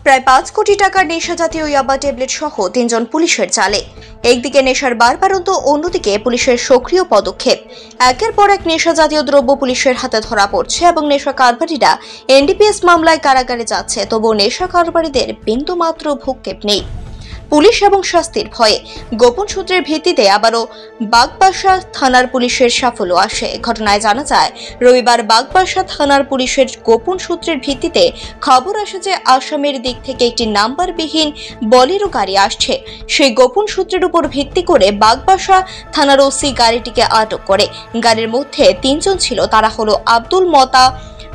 প্রায় 5 কোটি টাকার নেশা জাতীয় ইয়াবা ট্যাবলেট সহ 3 জন পুলিশের জালে। একদিকে নেশার বারবারন্ত, অন্যদিকে পুলিশের সক্রিয় পদক্ষেপ। একের পর এক নেশা জাতীয় দ্রব্য পুলিশের হাতে ধরা পড়ছে এবং নেশা কারবারিরা এনডিপিএস মামলায় কারাগারে যাচ্ছে। তবুও নেশা কারবারিদের বিন্দুমাত্র ভ্রুক্ষেপ নেই। পুলিশ এবং শাস্তির ভয়ে গোপন সূত্রের ভিত্তিতে আবারও বাগবাসা থানার পুলিশের সাফল্য আসে। ঘটনায় জানা যায়, রবিবার বাগবাসা থানার পুলিশের গোপন সূত্রের ভিত্তিতে খবর আসে যে আসামের দিক থেকে একটি নাম্বারবিহীন বলেরো গাড়ি আসছে। সেই গোপন সূত্রের উপর ভিত্তি করে বাগবাসা থানার ওসি গাড়িটিকে আটক করে। গাড়ির মধ্যে 3 জন ছিল। তারা হলো আব্দুল মতা,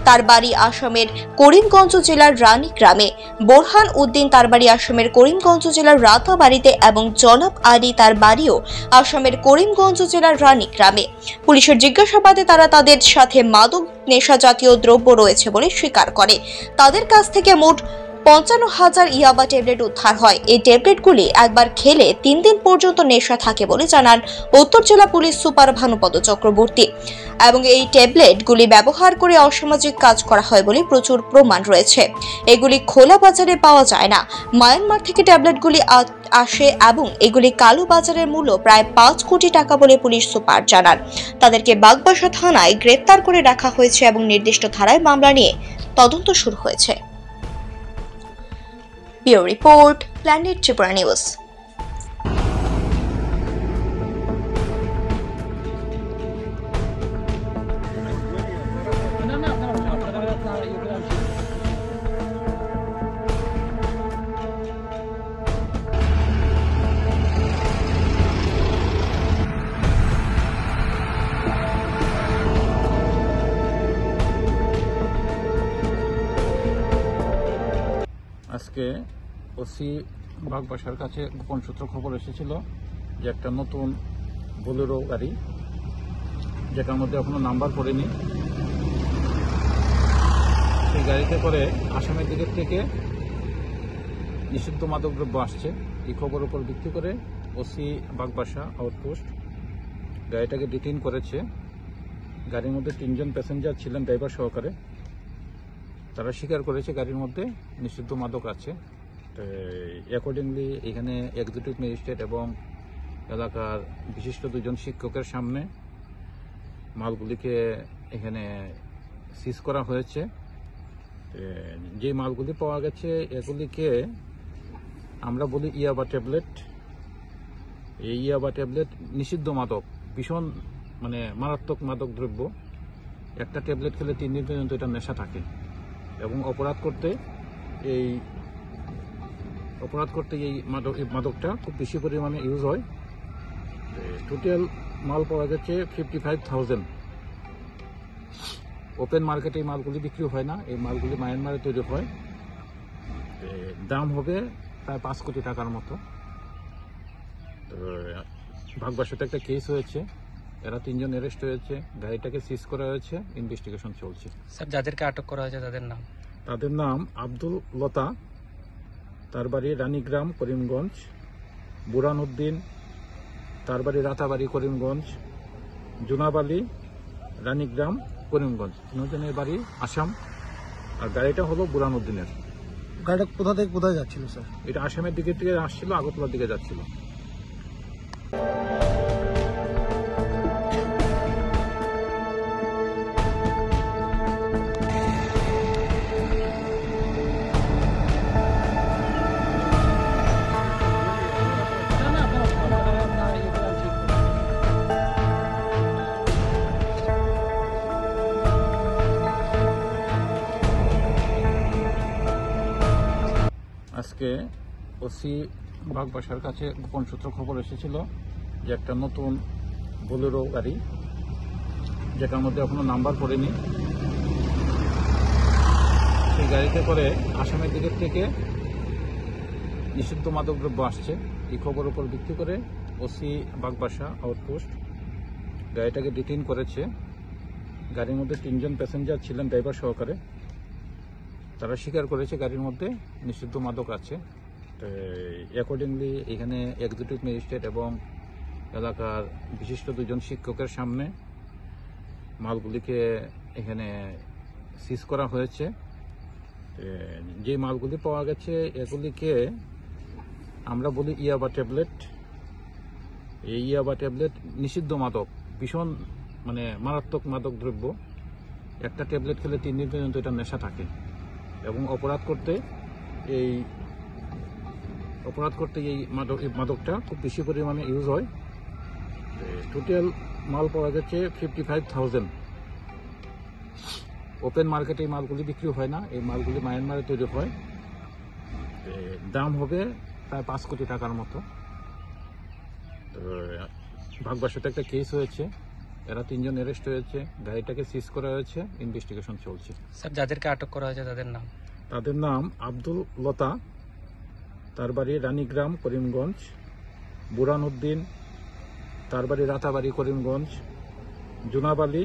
তার বাড়ি আসামের করিমগঞ্জ জেলার রানী গ্রামে, বোরহান উদ্দিন তার বাড়ি আসামের করিমগঞ্জ জেলার রাতাবাড়িতে এবং জনাব আলী তার বাড়িও আসামের করিমগঞ্জ জেলার রানী গ্রামে। পুলিশের জিজ্ঞাসাবাদে তারা তাদের সাথে মাদক নেশা জাতীয় দ্রব্য রয়েছে বলে স্বীকার করে। তাদের কাছ থেকে মোট 55,000 ইয়াবা ট্যাবলেট উদ্ধার হয়। এই ট্যাবলেটগুলি একবার খেলে 3 দিন পর্যন্ত নেশা থাকে বলে জানান উত্তর জেলা পুলিশ সুপার ভানুপদ চক্রবর্তী। এবং এই ট্যাবলেটগুলি ব্যবহার করে অসামাজিক কাজ করা হয় বলে প্রচুর প্রমাণ রয়েছে। এগুলি খোলা বাজারে পাওয়া যায় না। মায়ানমার থেকে ট্যাবলেটগুলি আসে এবং এগুলি কালো বাজারের মূল্য প্রায় 5 কোটি টাকা বলে পুলিশ সুপার জানান। তাদেরকে বাগবাসা থানায় গ্রেপ্তার করে রাখা হয়েছে এবং নির্দিষ্ট ধারায় মামলা নিয়ে তদন্ত শুরু হয়েছে। Bureau Report, Planet Tripura News. আজকে ওসি বাগবাসার কাছে গোপন সূত্র খবর এসেছিল যে একটা নতুন বোলেরো গাড়ি, যেটার মধ্যে এখনো নাম্বার পড়েনি, সেই গাড়িতে করে আসামের দিকের থেকে নিষিদ্ধ মাদকদ্রব্য আসছে। এই খবর উপর ভিত্তি করে ওসি বাগবাসা আউটপোস্ট গাড়িটাকে ডিটেইন করেছে। গাড়ির মধ্যে 3 জন প্যাসেঞ্জার ছিলেন, ড্রাইভার সহকারে। তারা স্বীকার করেছে গাড়ির মধ্যে নিষিদ্ধ মাদক আছে। অ্যাকর্ডিংলি এখানে এক্সিকিউটিভ ম্যাজিস্ট্রেট এবং এলাকার বিশিষ্ট 2 জন শিক্ষকের সামনে মালগুলিকে এখানে সিজ করা হয়েছে। যে মালগুলি পাওয়া গেছে এগুলিকে আমরা বলি ইয়াবা ট্যাবলেট। এই ইয়াবা ট্যাবলেট নিষিদ্ধ মাদক, ভীষণ মারাত্মক মাদক দ্রব্য। একটা ট্যাবলেট খেলে 3 দিন পর্যন্ত এটা নেশা থাকে এবং অপরাধ করতে এই মাদকটা খুব বেশি পরিমাণে ইউজ হয়। টোটাল মাল পাওয়া গেছে 55,000। ওপেন মার্কেটে এই মালগুলি বিক্রি হয় না, এই মালগুলি মায়ানমারে তৈরি হয়। দাম হবে প্রায় 5 কোটি টাকার মতো। তো বাগবাসাতে একটা কেস হয়েছে, এরা 3 জন অ্যারেস্ট হয়েছে, গাড়িটাকে সিজ করা হয়েছে, ইনভেস্টিগেশন চলছে। স্যার, যাদেরকে আটক করা হয়েছে তাদের নাম আব্দুল লতা, তার বাড়ি রানীগ্রাম করিমগঞ্জ, বুরহান উদ্দিন তার বাড়ি রাতাবাড়ি করিমগঞ্জ, জনাব আলী রানীগ্রাম করিমগঞ্জ। 3 জনের বাড়ি আসাম। আর গাড়িটা হলো বুরহান উদ্দিনের। গাড়িটা কোথা থেকে কোথায় যাচ্ছিল স্যার? এটা আসামের দিকে আসছিল, আগরতলার দিকে যাচ্ছিল। আজকে ওসি বাগবাসার কাছে গোপন সূত্র খবর এসেছিল যে একটা নতুন বোলেরো গাড়ি, যেটার মধ্যে এখনো নাম্বার পড়েনি, সেই গাড়িতে করে আসামের দিকের থেকে নিষিদ্ধ মাদকদ্রব্য আসছে। এই খবর উপর ভিত্তি করে ওসি বাগবাসা আউটপোস্ট গাড়িটাকে ডিটেইন করেছে। গাড়ির মধ্যে 3 জন প্যাসেঞ্জার ছিলেন, ড্রাইভার সহকারে। তারা স্বীকার করেছে গাড়ির মধ্যে নিষিদ্ধ মাদক আছে। অ্যাকর্ডিংলি এখানে এক্সিকিউটিভ ম্যাজিস্ট্রেট এবং এলাকার বিশিষ্ট 2 জন শিক্ষকের সামনে মালগুলিকে এখানে সিজ করা হয়েছে। যে মালগুলি পাওয়া গেছে এগুলিকে আমরা বলি ইয়াবা ট্যাবলেট। এই ইয়াবা ট্যাবলেট নিষিদ্ধ মাদক, ভীষণ মানে মারাত্মক মাদক দ্রব্য। একটা ট্যাবলেট খেলে 3 দিন পর্যন্ত এটা নেশা থাকে এবং অপরাধ করতে এই মাদকটা খুব বেশি পরিমাণে ইউজ হয়। টোটাল মাল পাওয়া গেছে 55,000। ওপেন মার্কেটে এই মালগুলি বিক্রি হয় না, এই মালগুলি মায়ানমারে তৈরি হয়। দাম হবে প্রায় 5 কোটি টাকার মতো। তো ভাগবাসাতে একটা কেস হয়েছে, এরা 3 জন অ্যারেস্ট হয়েছে, গাড়িটাকে সিজ করা হয়েছে, ইনভেস্টিগেশন চলছে। স্যার, যাদেরকে আটক করা হয়েছে তাদের নাম আব্দুল লতা, তার বাড়ি রানীগ্রাম করিমগঞ্জ, বুরান উদ্দিন, তার বাড়ি রাতাবাড়ি করিমগঞ্জ, জুনাব আলী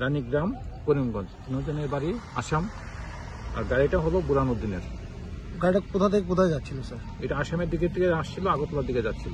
রানীগ্রাম করিমগঞ্জ। 3 জনের বাড়ি আসাম, আর গাড়িটা হলো বুরান উদ্দিনের। গাড়িটা কোথা থেকে কোথায় যাচ্ছিল স্যার? এটা আসামের দিকে আসছিল, আগরতলার দিকে যাচ্ছিল।